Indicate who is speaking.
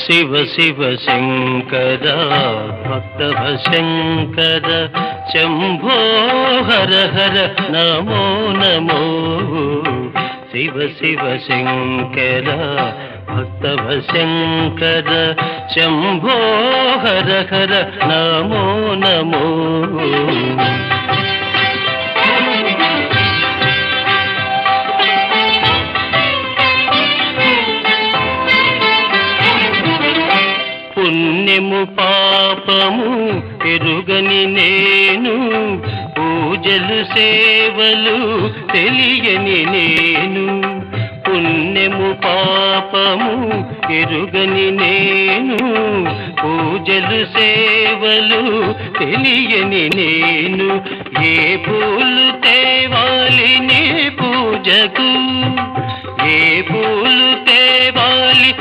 Speaker 1: శివ శివ శంకర భక్తవ శంకర శంభో హర హర నమో నమో శివ శివ శంకర భక్తవ శంకర శంభో హర హర నమో నమో పుణ్యము పాపము ఎరుగని నేను పూజలు సేవలు తెలియని నేను పుణ్యము పాపము ఎరుగని నేను పూజలు సేవలు తెలియని నేను ఏ పూలు తేవాలి నీ పూజకు ఏ పూలు తేవాలి